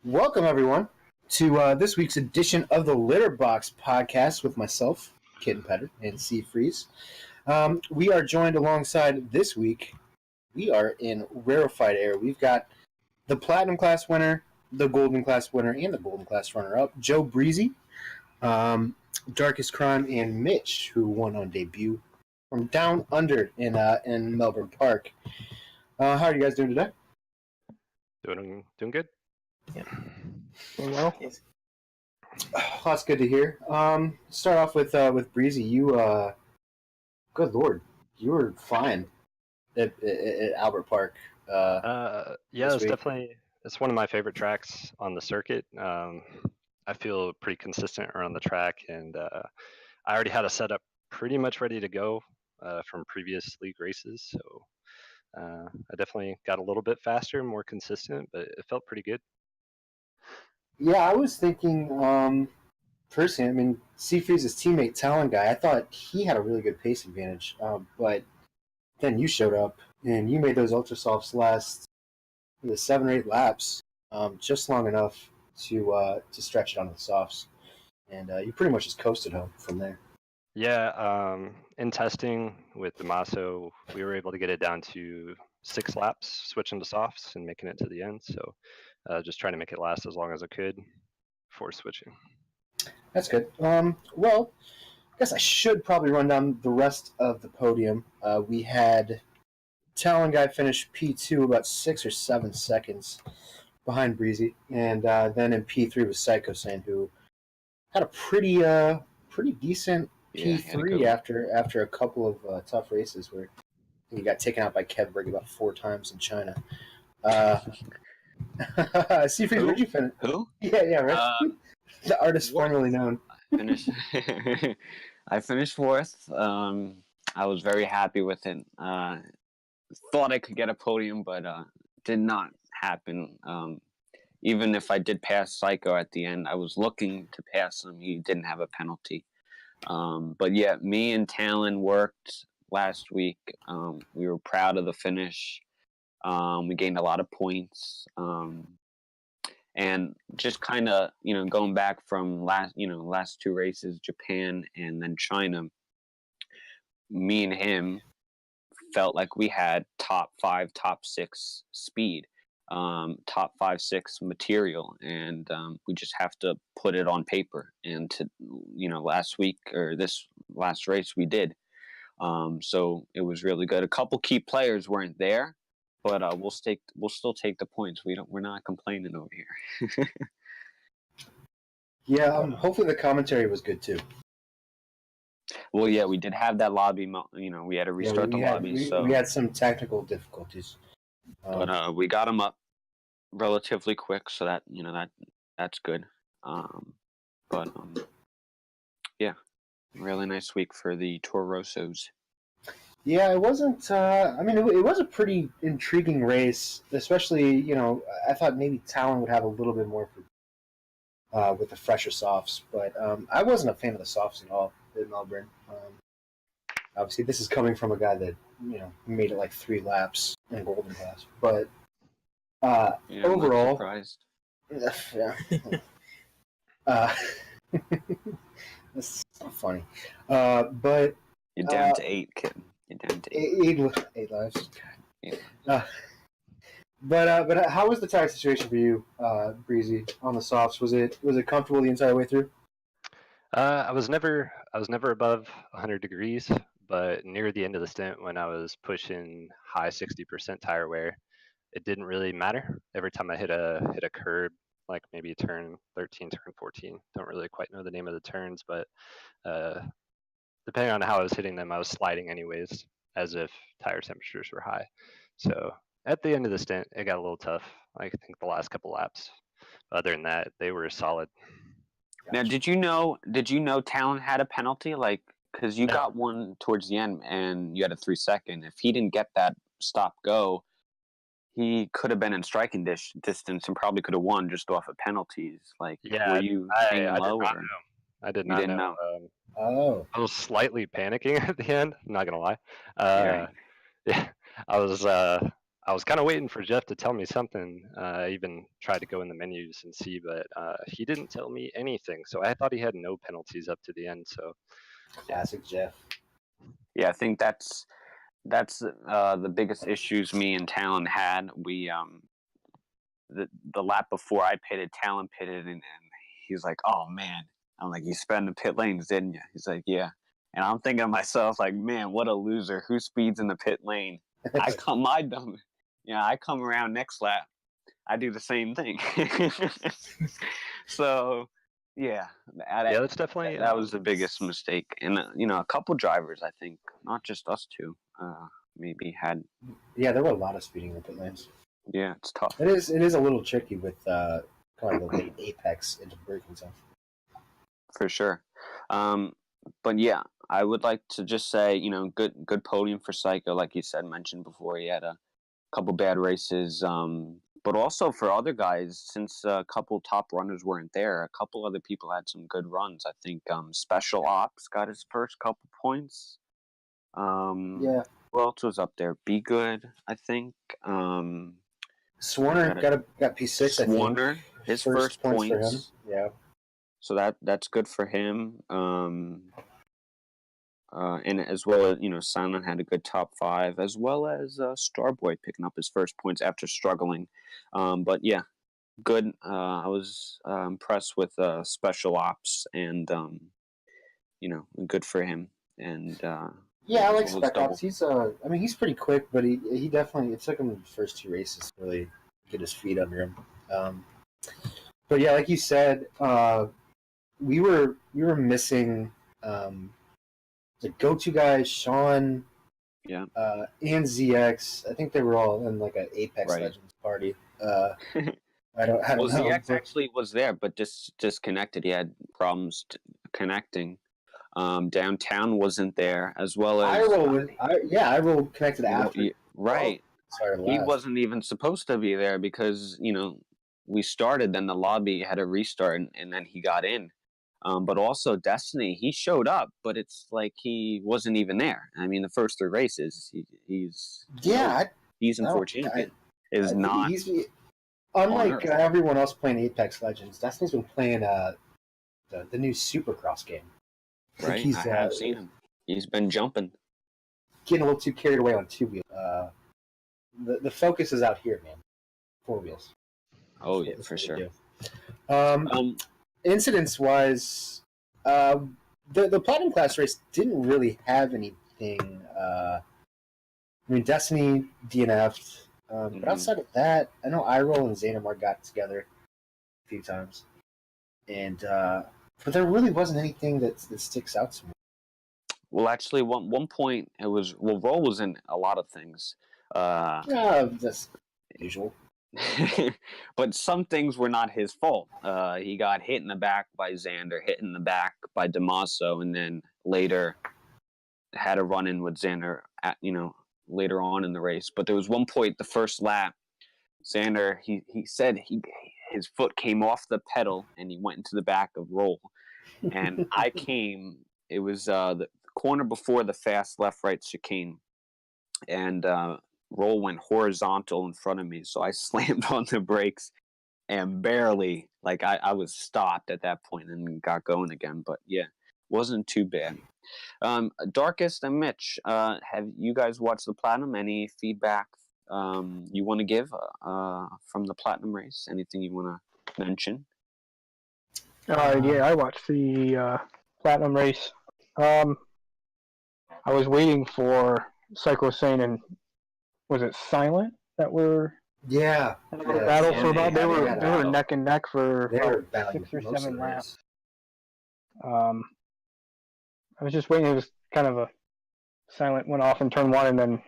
Welcome, everyone, to this week's edition of the Litter Box podcast with myself, Kitten Petter, and Sea Freeze. We are joined alongside this week. We are in rarefied air. We've got the Platinum Class winner, the Golden Class winner, and the Golden Class runner-up, Joe Breezy, Darkest Crime, and Mitch, who won on debut from down under in Melbourne Park. How are you guys doing today? Doing good. Yeah. Well, that's good to hear. Start off with Breezy. You, good lord, you were flying at Albert Park. Yeah, it's one of my favorite tracks on the circuit. I feel pretty consistent around the track, and I already had a setup pretty much ready to go from previous league races. So I definitely got a little bit faster, more consistent, but it felt pretty good. Yeah, I was thinking, personally, I mean, Seafreeze's teammate, Talon Guy, I thought he had a really good pace advantage, but then you showed up and you made those ultra softs last the 7 or 8 laps, just long enough to stretch it onto the softs, and you pretty much just coasted home from there. Yeah, in testing with Damaso, we were able to get it down to 6 laps, switching to softs and making it to the end. So just trying to make it last as long as I could before switching. That's good. Well, I guess I should probably run down the rest of the podium. We had Talon Guy finish P2 about 6 or 7 seconds behind Breezy, and then in P3 was Psycho Sand, who had a pretty decent P3 after a couple of tough races where he got taken out by Kevberg about 4 times in China. Seafreeze, where'd you finish? Who? Yeah, right. The artist formerly known. I finished fourth. I was very happy with it. Thought I could get a podium, but did not happen. Even if I did pass Psycho at the end, I was looking to pass him. He didn't have a penalty. But yeah, me and Talon worked last week. We were proud of the finish. We gained a lot of points. And just kind of, going back from last 2 races, Japan and then China, me and him felt like we had top 5, top 6 speed, top 5, 6 material, and we just have to put it on paper. And last week or this last race we did, so it was really good. A couple key players weren't there, but we'll still take the points. We're not complaining over here. Yeah, hopefully the commentary was good too. Well, yeah, we did have that lobby. We had to restart the lobby. So we had some technical difficulties, but we got them up relatively quick, so that that's good. Yeah, really nice week for the Torosos. Yeah, it wasn't. It was a pretty intriguing race, especially. I thought maybe Talon would have a little bit more with the fresher softs, but I wasn't a fan of the softs at all in Melbourne. Obviously, this is coming from a guy that made it like 3 laps in Golden Class, but overall, surprised. Yeah. That's not funny, but you're down to 8, kid. You're down to 8 lives. But how was the tire situation for you, Breezy, on the softs? Was it comfortable the entire way through? I was never above 100 degrees, but near the end of the stint, when I was pushing high 60% tire wear, it didn't really matter. Every time I hit a curb, like maybe turn 13, turn 14, don't really quite know the name of the turns, but depending on how I was hitting them, I was sliding anyways, as if tire temperatures were high. So at the end of the stint, it got a little tough. I think the last couple laps. Other than that, they were solid. Now, did you know Talon had a penalty? Like, because you got one towards the end and you had a 3-second. If he didn't get that stop go, he could have been in striking distance and probably could have won just off of penalties. Like, were you hanging low? I did not know. I was slightly panicking at the end. I'm not gonna lie. Yeah, I I was kind of waiting for Jeff to tell me something. I even tried to go in the menus and see, but he didn't tell me anything. So I thought he had no penalties up to the end. So Classic Jeff. Yeah, I think that's the biggest issues me and Talon had. We the lap before I pitted, Talon pitted, and he's like, "Oh man," I'm like, "You sped in the pit lanes, didn't you?" He's like, "Yeah," and I'm thinking to myself, like, "Man, what a loser! Who speeds in the pit lane?" I come around next lap. I do the same thing. So, yeah, yeah, that's definitely that was the biggest mistake. And a couple drivers, I think, not just us two, maybe had. Yeah, there were a lot of speeding in the pit lanes. Yeah, it's tough. It is a little tricky with kind of the late apex into braking zone. For sure. But yeah, I would like to just say, good podium for Psycho, like you said, mentioned before. He had a couple bad races. But also for other guys, since a couple top runners weren't there, a couple other people had some good runs. I think Special Ops got his first couple points. Yeah. Who else was up there? Be Good, I think. Swarner got P6. Swarner, I think. his first points for him. Yeah. So that's good for him. And as well as, Silent had a good top 5, as well as Starboy picking up his first points after struggling. But yeah, good. I was impressed with Special Ops, and good for him. And yeah, I like Spec Ops. He's he's pretty quick, but he definitely, it took him the first 2 races to really get his feet under him. But yeah, like you said, we were missing the go-to guys, Sean, and ZX. I think they were all in like an Apex Legends party. I don't know. ZX actually was there, but disconnected. He had problems connecting. Downtown wasn't there, as well as iRoll connected after. Right. He wasn't even supposed to be there because we started, then the lobby had a restart, and then he got in. But also Destiny, he showed up, but it's like he wasn't even there. I mean, the first 3 races, he's season 4 champion is not. Unlike everyone else playing Apex Legends, Destiny's been playing the new Supercross game. Right, I have seen him. He's been jumping. Getting a little too carried away on 2 wheels. The focus is out here, man. 4 wheels. Oh yeah, for sure. Incidents-wise, the Platinum Class race didn't really have anything. Destiny DNF'd. But outside of that, I know iRoll and Xanamar got together a few times. And but there really wasn't anything that sticks out to me. Well, actually, one point, it was... Well, Roll was in a lot of things. That's usual. But some things were not his fault. He got hit in the back by Xander, hit in the back by Damaso, and then later had a run-in with Xander later on in the race. But there was one point, the first lap, Xander, he said his foot came off the pedal and he went into the back of Roll. And it was the corner before the fast left-right chicane. And Roll went horizontal in front of me, so I slammed on the brakes and barely, I was stopped at that point and got going again. But yeah, wasn't too bad. Darkest and Mitch, have you guys watched the Platinum? Any feedback you want to give from the Platinum race? Anything you want to mention? Yeah, I watched the Platinum race. I was waiting for Psycho Sane and was it Silent that were battle for about they were neck and neck for about 6 or 7 laps. I was just waiting. It was kind of a Silent went off in turn 1, and then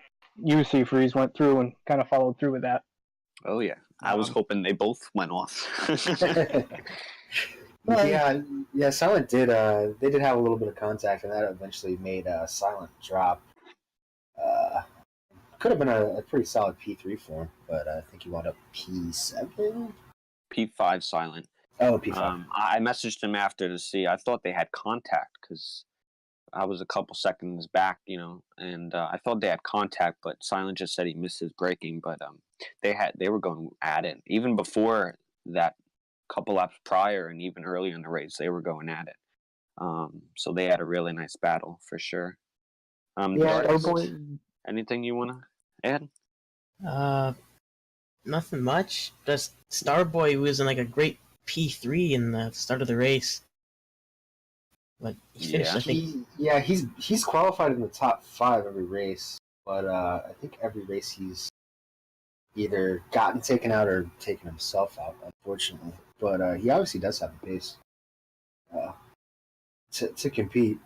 UC Freeze went through and kind of followed through with that. Oh yeah, I was hoping they both went off. Yeah. Silent did. They did have a little bit of contact, and that eventually made Silent drop. Could have been a pretty solid P3 for him, but I think he wound up P7? P5 Silent. Oh, P5. I messaged him after to see. I thought they had contact because I was a couple seconds back, and I thought they had contact, but Silent just said he missed his braking. But they were going at it even before that, couple laps prior, and even earlier in the race, they were going at it. So they had a really nice battle for sure. Yeah, Darkest, anything you want to add? Nothing much. Just Starboy was in like a great P3 in the start of the race. But he finished, I think. He's qualified in the top 5 every race, but I think every race he's either gotten taken out or taken himself out, unfortunately. But he obviously does have the pace to compete.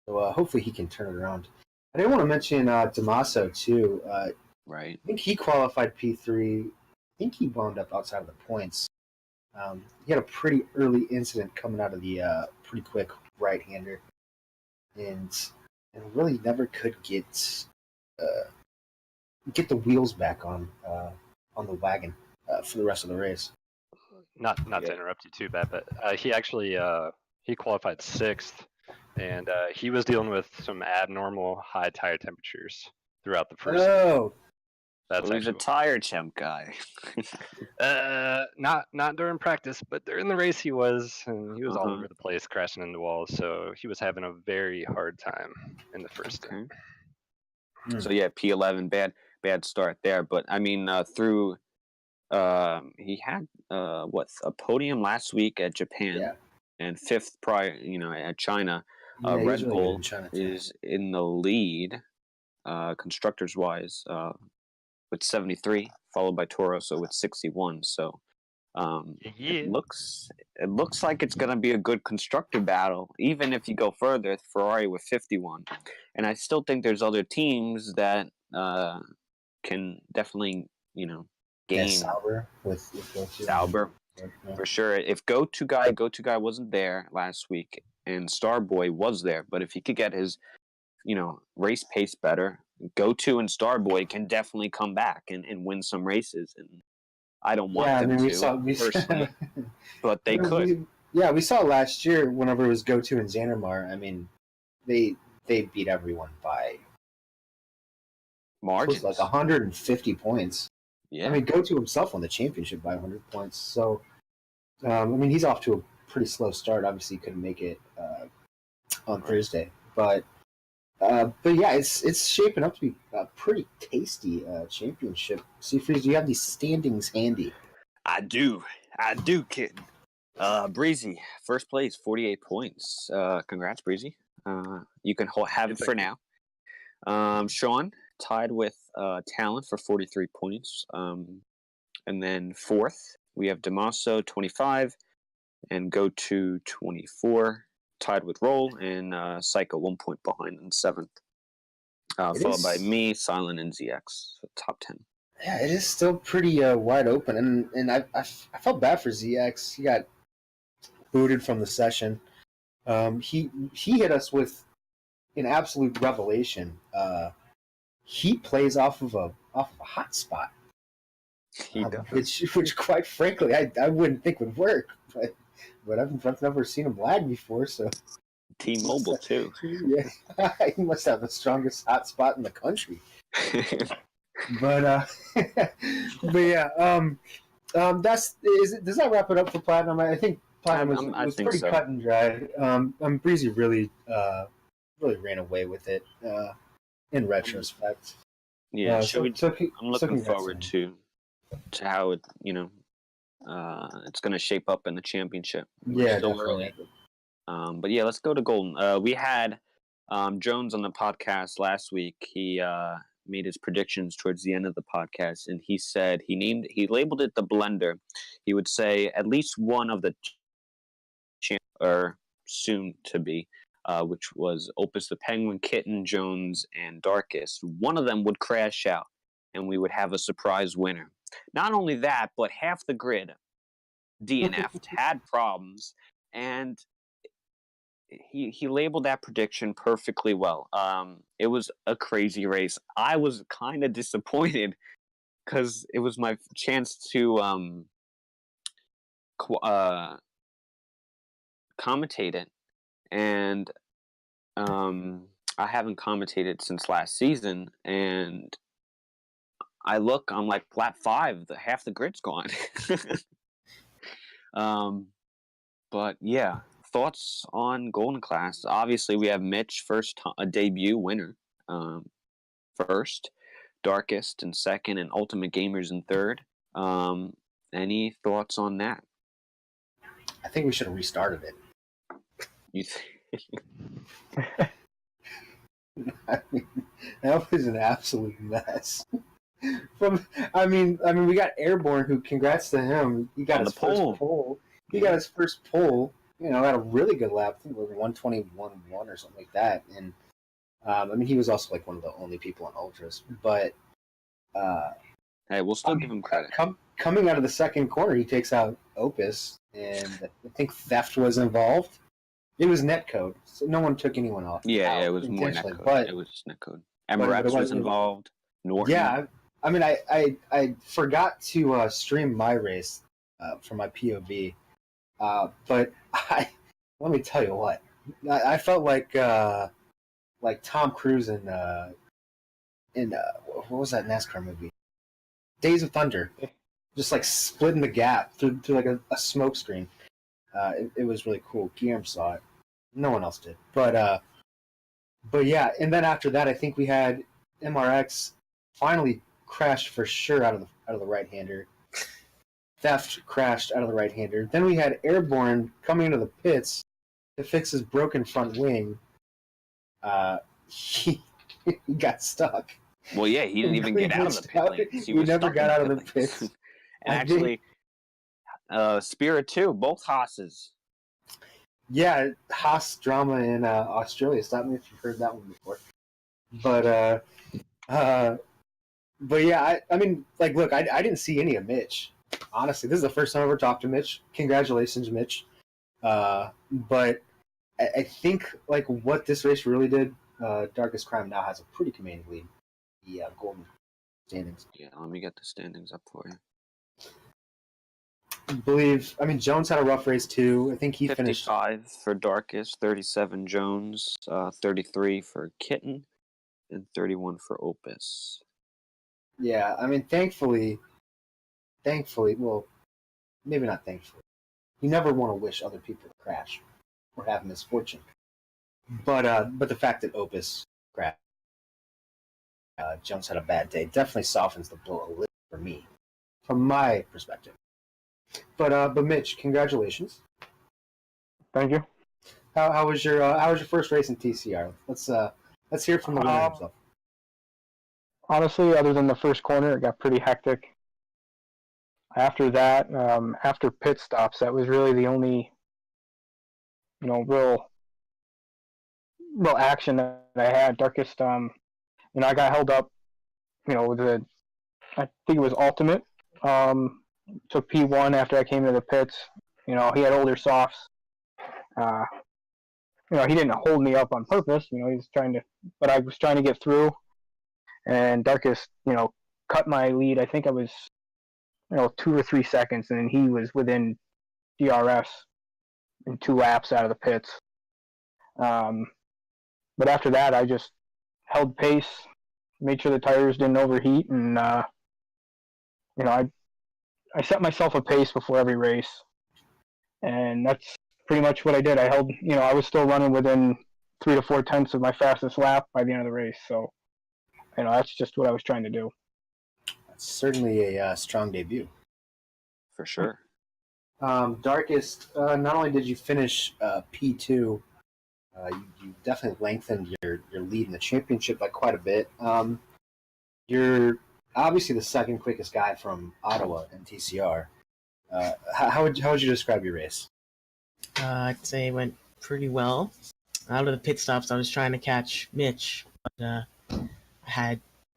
So hopefully he can turn it around. I did want to mention Damaso too. Right. I think he qualified P3. I think he wound up outside of the points. He had a pretty early incident coming out of the pretty quick right-hander, and really never could get the wheels back on the wagon for the rest of the race. Not to interrupt you too bad, but he actually he qualified 6th, and he was dealing with some abnormal high tire temperatures throughout the first. Oh, that's so he's a tire temp guy. Not during practice, but during the race he was, and he was all Uh-huh. over the place, crashing into walls. So he was having a very hard time in the first. Okay. So yeah, P11, bad start there. But I mean, through he had a podium last week at Japan, and 5th prior, at China. Red really Bull China, is in the lead, constructors wise, with 73, followed by Toro Rosso with 61. So it looks like it's going to be a good constructor battle, even if you go further. Ferrari with 51, and I still think there's other teams that can definitely gain. Sauber with Sauber for sure. If Go To Guy wasn't there last week, and Starboy was there, but if he could get his race pace better, Go To and Starboy can definitely come back and win some races. And I don't want them personally, but they could. We saw last year whenever it was Go To and Xandermar. I mean, they beat everyone by margins, like 150 points. Yeah, I mean, Go To himself won the championship by 100 points. So, I mean, he's off to a pretty slow start. Obviously, he couldn't make it on Thursday, but yeah, it's shaping up to be a pretty tasty championship. Seafreeze, do you have these standings handy? I do, kid. Breezy, first place, 48 points. Congrats, Breezy. You can have it for now. Sean tied with Talent for 43 points. And then 4th, we have Damaso, 25, and Go To 24, tied with Roll, and Psycho 1 point behind in 7th. Followed by me, Silent, and ZX, so top 10. Yeah, it is still pretty wide open, and I felt bad for ZX. He got booted from the session. He hit us with an absolute revelation. He plays off of a hot spot. He does. Which quite frankly, I wouldn't think would work, but I've never seen him lag before, so. T-Mobile too. Yeah, he must have the strongest hot spot in the country. But yeah, does that wrap it up for Platinum? I think Platinum was pretty cut and dry. Breezy really ran away with it in retrospect. Yeah, I'm looking forward to how it it's going to shape up in the championship. We're still early. But yeah, let's go to Golden. We had Jones on the podcast last week. He made his predictions towards the end of the podcast, and he said he labeled it the blender. He would say at least one of the or soon to be, which was Opus the Penguin, Kitten, Jones, and Darkest. One of them would crash out, and we would have a surprise winner. Not only that, but half the grid DNF'd, had problems, and he labeled that prediction perfectly well. It was a crazy race. I was kind of disappointed because it was my chance to commentate it, and I haven't commentated since last season, and I'm like lap 5, half the grid's gone. But yeah, thoughts on Golden Class? Obviously, we have Mitch, a debut winner, first, Darkest in second, and Ultimate Gamers in third. Any thoughts on that? I think we should have restarted it. You I mean, that was an absolute mess. I mean, we got Airborne, who, congrats to him. He got his first pole. He got his first pole. Got a really good lap. I think it was 121.1 or something like that. And I mean, he was also like one of the only people on ultras. But hey, we'll still give him credit. Coming out of the second corner, he takes out Opus, and I think theft was involved. It was netcode, so no one took anyone off. Yeah, it was more netcode. But it was just netcode. Emirates was involved. Norton. Yeah, I mean, I forgot to stream my race for my POV, but let me tell you what, I felt like Tom Cruise in what was that NASCAR movie? Days of Thunder, just like splitting the gap through like a smoke screen. It was really cool. Guillermo saw it. No one else did. But yeah, and then after that, I think we had MRX finally crashed for sure out of the right-hander. Theft crashed out of the right-hander. Then we had Airborne coming into the pits to fix his broken front wing. He got stuck. Well, yeah, he didn't even get out of the pit lanes. He never got out of the pits. And actually, Spirit 2, both Haas's. Yeah, Haas drama in Australia. Stop me if you've heard that one before. But yeah, I mean, like, look, I didn't see any of Mitch. Honestly, this is the first time I ever talked to Mitch. Congratulations, Mitch. But I think, like, what this race really did, Darkest Crime now has a pretty commanding lead. The golden standings. Yeah, let me get the standings up for you. I mean, Jones had a rough race too. I think he 55 finished for Darkest, 37 Jones, 33 for Kitten, and 31 for Opus. Yeah, I mean, thankfully, well, maybe not thankfully. You never want to wish other people to crash or have misfortune. But the fact that Opus crashed, Jones had a bad day, definitely softens the blow a little for me, from my perspective. But Mitch, congratulations. Thank you. How was your first race in TCR? Let's hear from the winner himself. Honestly, other than the first corner, it got pretty hectic. After that, after pit stops, that was really the only, real action that I had. Darkest, I got held up, with I think it was Ultimate. Took P1 after I came to the pits. He had older softs. He didn't hold me up on purpose. He was trying to, but I was trying to get through. And Darkest, cut my lead. I think I was, 2 or 3 seconds, and then he was within DRS in 2 laps out of the pits. But after that, I just held pace, made sure the tires didn't overheat, and I set myself a pace before every race, and that's pretty much what I did. I held, I was still running within 3 to 4 tenths of my fastest lap by the end of the race. So, that's just what I was trying to do. That's certainly a strong debut. For sure. Darkest, not only did you finish P2, you definitely lengthened your lead in the championship by quite a bit. You're obviously the second quickest guy from Ottawa in TCR. How would you describe your race? I'd say it went pretty well. Out of the pit stops, I was trying to catch Mitch, but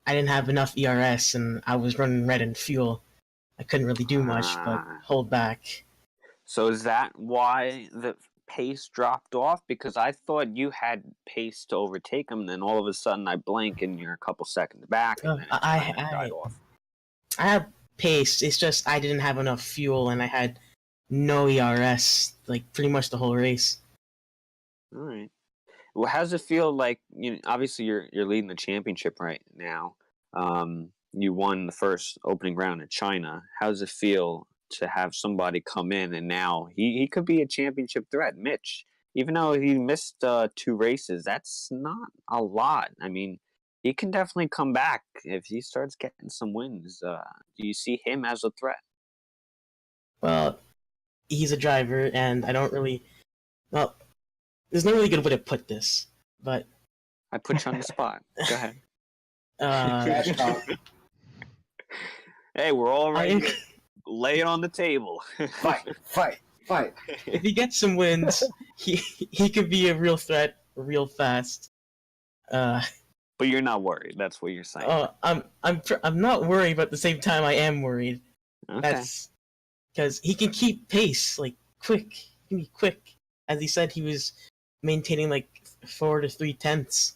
I didn't have enough ERS, and I was running red in fuel. I couldn't really do much, but hold back. So is that why the pace dropped off? Because I thought you had pace to overtake him, then all of a sudden I blink and you're a couple seconds back, and then it died off. I have pace. It's just I didn't have enough fuel, and I had no ERS, like pretty much the whole race. All right. Well, how does it feel like obviously you're leading the championship right now. You won the first opening round in China. How does it feel to have somebody come in and now he could be a championship threat? Mitch, even though he missed 2 races, that's not a lot. I mean, he can definitely come back if he starts getting some wins. Do you see him as a threat? Well, he's a driver, and I don't really. Well, there's no really good way to put this, but I put you on the spot. Go ahead. Trash talk. Hey, we're all right I- here. Lay it on the table. Fight. if he gets some wins, he could be a real threat, real fast. But you're not worried. That's what you're saying. I'm not worried, but at the same time, I am worried. Okay. That's because he can keep pace, like quick. He can be quick. As he said, he was maintaining like 4 to 3/10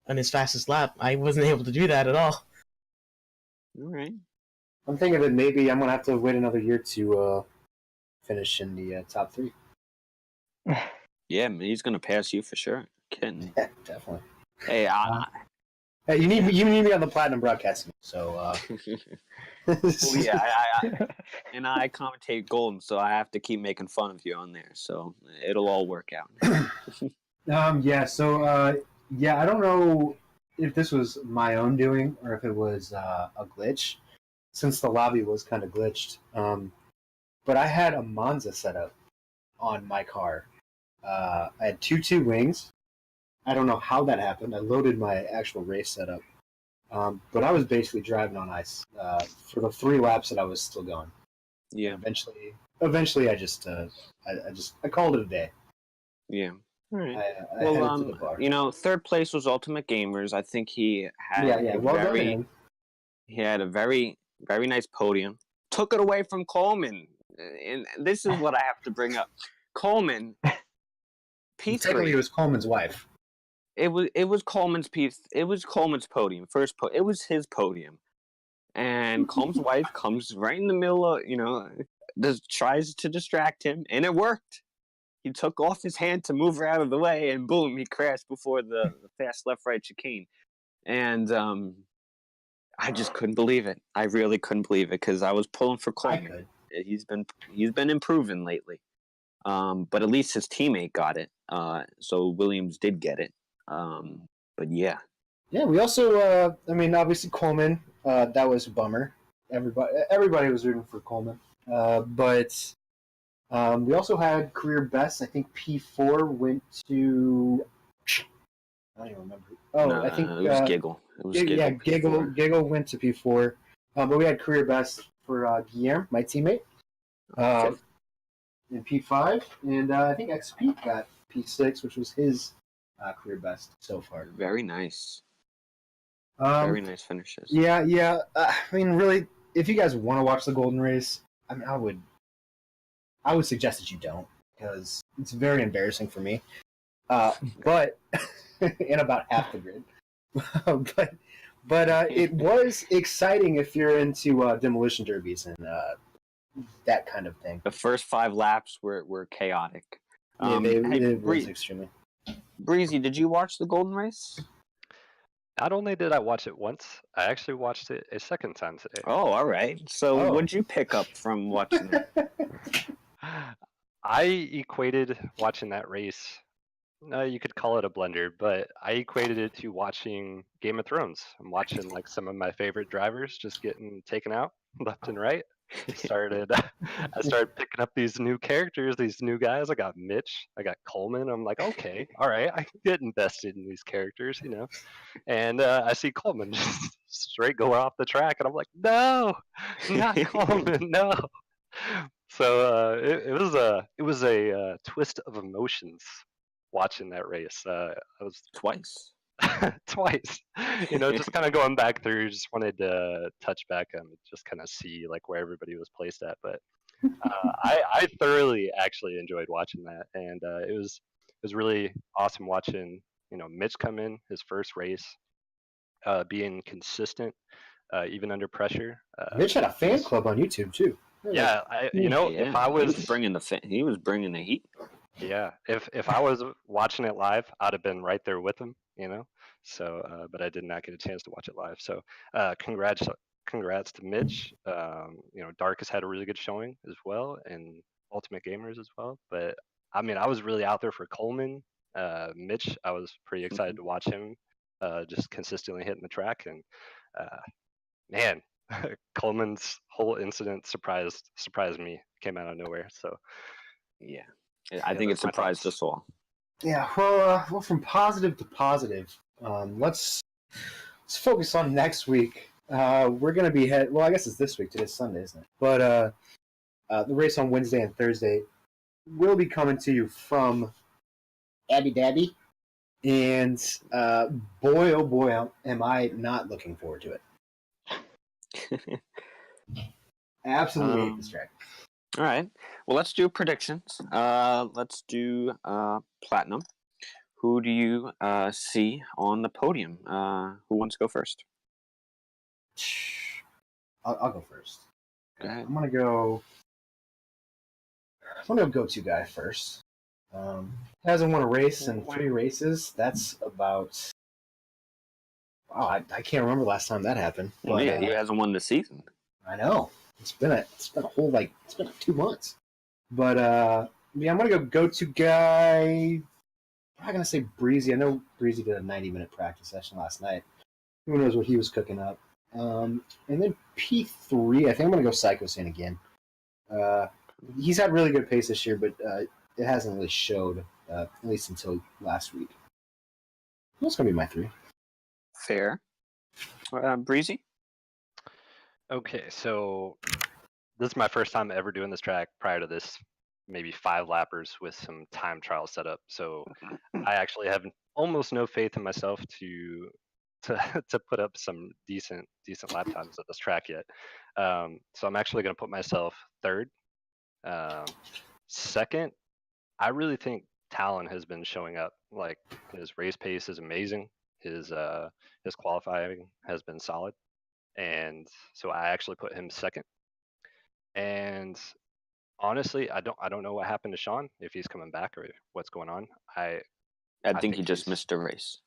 on his fastest lap. I wasn't able to do that at all. All right. I'm thinking that maybe I'm gonna have to wait another year to finish in the top 3. Yeah, man, he's gonna pass you for sure. Kidding. Yeah, definitely. Hey, Hey, you need me on the platinum broadcasting. So well, yeah, I commentate Golden, so I have to keep making fun of you on there. So it'll all work out. yeah. So yeah, I don't know if this was my own doing or if it was a glitch, since the lobby was kind of glitched. But I had a Monza setup on my car. I had two wings. I don't know how that happened. I loaded my actual race setup, but I was basically driving on ice for the 3 laps that I was still going. Yeah. Eventually, I just I called it a day. Yeah. All right. I headed to the bar. 3rd place was Ultimate Gamers. I think he had Well done, man. he had a very, very nice podium. Took it away from Coleman, and this is what I have to bring up. Coleman, P3. Technically, it was Coleman's wife. It was Coleman's piece. It was Coleman's podium. It was his podium, and Coleman's wife comes right in the middle of tries to distract him, and it worked. He took off his hand to move her out of the way, and boom, he crashed before the fast left-right chicane. And I just couldn't believe it. I really couldn't believe it because I was pulling for Coleman. He's been improving lately, but at least his teammate got it. So Williams did get it. But yeah. Yeah, we also, obviously Coleman, that was a bummer. Everybody was rooting for Coleman. But we also had career best. I think P4 went to... I don't even remember. I think... it was Giggle. Yeah, Giggle went to P4. But we had career best for Guillermo, my teammate, in P5. And I think XP got P6, which was his career best so far. Very nice. Very nice finishes. Yeah. Really, if you guys want to watch the Golden Race, I would suggest that you don't, because it's very embarrassing for me. But in about half the grid. but it was exciting if you're into demolition derbies and that kind of thing. The first 5 laps were chaotic. It was extremely. Breezy, did you watch the Golden Race? Not only did I watch it once, I actually watched it a second time today. Oh, all right. So what'd you pick up from watching it? I equated watching that race, you could call it a blender, but I equated it to watching Game of Thrones. I'm watching like some of my favorite drivers just getting taken out left and right. I started picking up these new characters, these new guys. I got Mitch, I got Coleman. I'm like, okay, all right, I can get invested in these characters, And I see Coleman just straight going off the track, and I'm like, no, not Coleman, no. So it was a twist of emotions watching that race. I was Twice. twice, just kind of going back through. Just wanted to touch back and just kind of see like where everybody was placed at. But I thoroughly actually enjoyed watching that, and it was really awesome watching Mitch come in his first race, being consistent even under pressure. Mitch had a fan club on YouTube too. Yeah, if I was he was bringing the heat. Yeah, if I was watching it live, I'd have been right there with him, So, but I did not get a chance to watch it live. So, congrats to Mitch. Dark has had a really good showing as well, and Ultimate Gamers as well. But I mean, I was really out there for Coleman. Mitch, I was pretty excited to watch him, just consistently hitting the track, and uh, man, Coleman's whole incident surprised me. Came out of nowhere. So, Yeah, I yeah, think it those are my surprised thoughts. us all. Yeah, well, from positive to positive, let's focus on next week. We're going to be well, I guess it's this week. Today's Sunday, isn't it? But the race on Wednesday and Thursday will be coming to you from Abu Dhabi. And boy, oh boy, am I not looking forward to it. Absolutely hate this track. All right. Well, let's do predictions. Let's do Platinum. Who do you see on the podium? Who wants to go first? I'll go first. Go ahead. I'm gonna go go-to guy first. Hasn't won a race in 3 races. That's about. Wow, I can't remember the last time that happened. But, yeah, he hasn't won this season. I know. It's been a whole 2 months. But yeah, I'm gonna go-to guy. I'm not gonna say Breezy. I know Breezy did a 90-minute practice session last night. Who knows what he was cooking up? And then P3, I think I'm gonna go Psycho Sane again. He's had really good pace this year, but it hasn't really showed, at least until last week. That's gonna be my 3. Fair. Breezy? Okay, so this is my first time ever doing this track. Prior to this, maybe 5 lappers with some time trial set up. So I actually have almost no faith in myself to put up some decent lap times at this track yet. So I'm actually going to put myself 3rd. Second, I really think Talon has been showing up. Like, his race pace is amazing. His qualifying has been solid, and so I actually put him 2nd. And honestly, I don't know what happened to Sean, if he's coming back or what's going on. I think he just missed a race.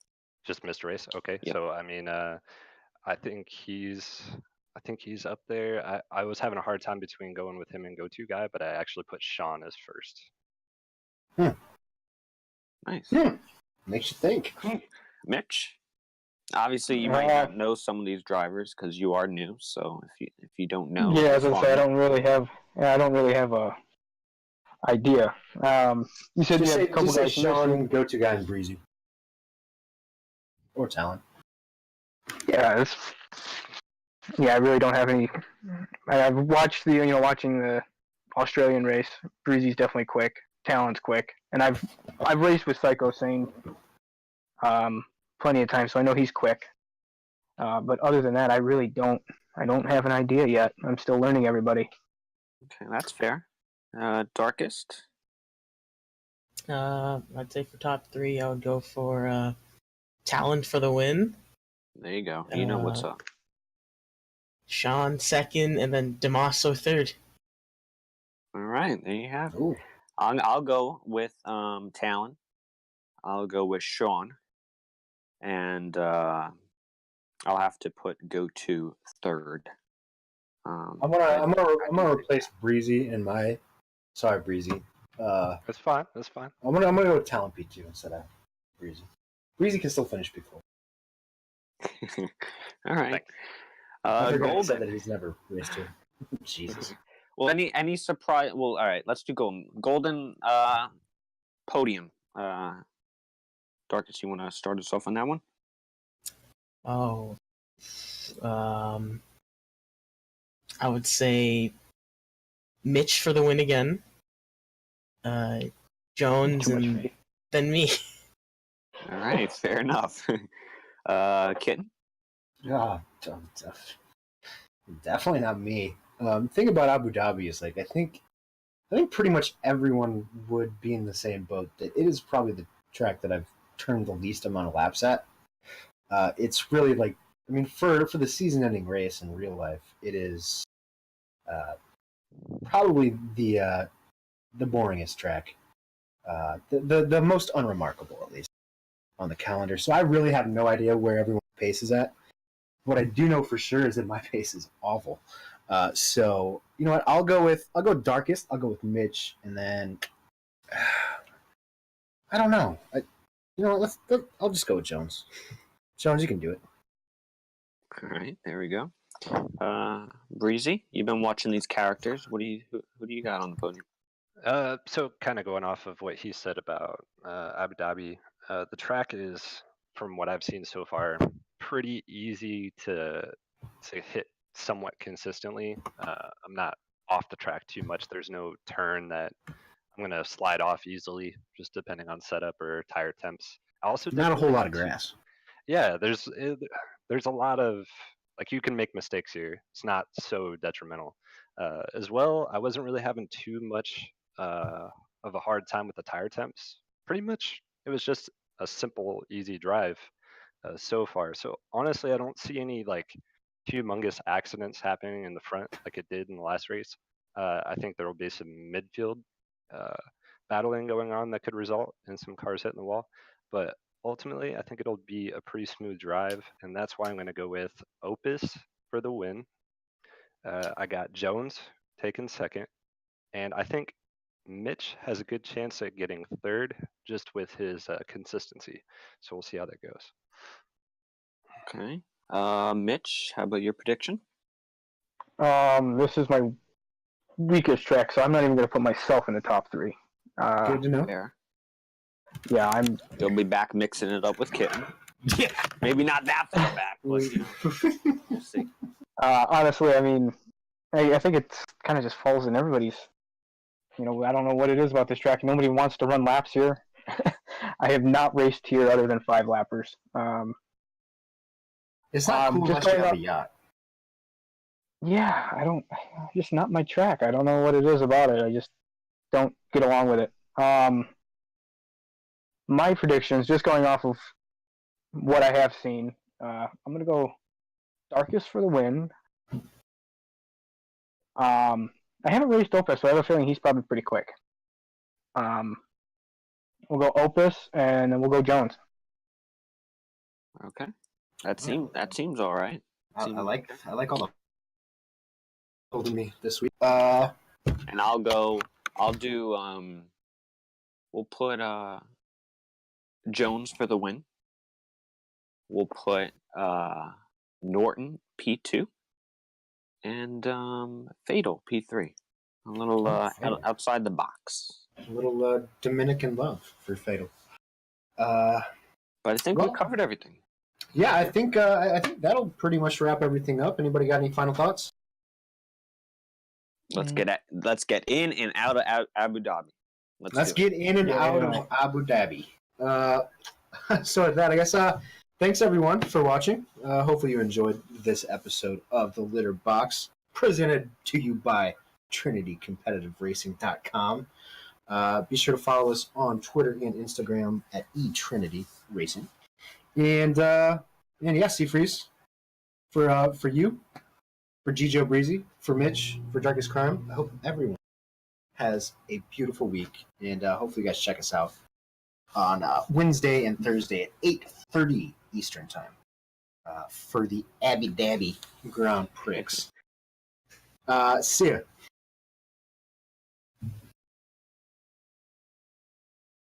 Just missed a race. Okay, Yep. So I mean, I think he's up there. I was having a hard time between going with him and go-to guy, but I actually put Sean as 1st. Nice. Makes you think. Mitch? Obviously, you might not know some of these drivers because you are new. So if you don't know, yeah, as I say, I don't really have a idea. You said you had a couple guys. Sean, go-to guy, and Breezy, or Talon. Yeah, I really don't have any. I've watched watching the Australian race. Breezy's definitely quick. Talon's quick, and I've raced with Psycho Sane plenty of times, so I know he's quick. But other than that, I really don't. I don't have an idea yet. I'm still learning everybody. Okay, that's fair. Darkest? I'd say for top 3, I would go for Talon for the win. There you go. You know what's up. Sean 2nd, and then Damaso 3rd. All right, there you have it. I'll go with Talon. I'll go with Sean, and I'll have to put go-to 3rd. I'm gonna replace Breezy in my. Sorry, Breezy. That's fine. I'm gonna go with Talon P2 instead of Breezy. Breezy can still finish P4. All right. Golden said that he's never raced here. Jesus. Well, any surprise? Well, all right. Let's do golden podium. Darkest, you want to start us off on that one? Oh, I would say Mitch for the win again. Jones, and then me. All right, fair enough. Kitten? Definitely not me. The thing about Abu Dhabi is, like, I think pretty much everyone would be in the same boat. That it is probably the track that I've turned the least amount of laps at. It's really like, I mean, for the season-ending race in real life, it is probably the boringest track. The most unremarkable, at least, on the calendar. So I really have no idea where everyone's pace is at. What I do know for sure is that my pace is awful. So you know what? I'll go darkest. I'll go with Mitch, and then I don't know. You know what? I'll just go with Jones. Jones, you can do it. All right, there we go. Breezy, you've been watching these characters. Who do you got on the podium? So kind of going off of what he said about Abu Dhabi, the track is, from what I've seen so far, pretty easy to hit somewhat consistently. I'm not off the track too much. There's no turn that I'm gonna slide off easily, just depending on setup or tire temps. I also Not a didn't whole really lot have of too- grass. Yeah, there's a lot of, like, you can make mistakes here. It's not so detrimental. As well, I wasn't really having too much of a hard time with the tire temps. Pretty much, it was just a simple, easy drive so far. So honestly, I don't see any like humongous accidents happening in the front like it did in the last race. I think there will be some midfield uh, battling going on that could result in some cars hitting the wall. But ultimately, I think it'll be a pretty smooth drive, and that's why I'm going to go with Opus for the win. I got Jones taking second, and I think Mitch has a good chance at getting third just with his consistency. So we'll see how that goes. Okay. Mitch, how about your prediction? This is my weakest track, so I'm not even going to put myself in the top 3. Good to know. Fair. Yeah, You'll be back mixing it up with Kitten. Yeah. Maybe not that far back, but we'll see. honestly, I mean, I think it kind of just falls in everybody's. I don't know what it is about this track. Nobody wants to run laps here. I have not raced here other than 5 lappers. It's not cool unless you have a yacht. Yeah, just not my track. I don't know what it is about it. I just don't get along with it. My predictions, just going off of what I have seen, I'm going to go Darkest for the win. I haven't raced Opus, so I have a feeling he's probably pretty quick. We'll go Opus, and then we'll go Jones. Okay. That seems all right. I like all the told me this week. And I'll do we'll put Jones for the win. We'll put Norton P2 and Fatal P3. A little outside the box. A little Dominican love for Fatal. But I think we covered everything. Yeah, I think that'll pretty much wrap everything up. Anybody got any final thoughts? Let's get in and out of Abu Dhabi. Let's get in and out of Abu Dhabi. So with that, I guess thanks everyone for watching. Hopefully you enjoyed this episode of The Litter Box, presented to you by TrinityCompetitiveRacing.com. Be sure to follow us on Twitter and Instagram at eTrinityRacing. And yeah, Seafreeze, for you, for Gijo Breezy, for Mitch, for Darkest Crime, I hope everyone has a beautiful week, and hopefully you guys check us out on Wednesday and Thursday at 8:30 Eastern Time for the Abu Dhabi Grand Prix. See ya.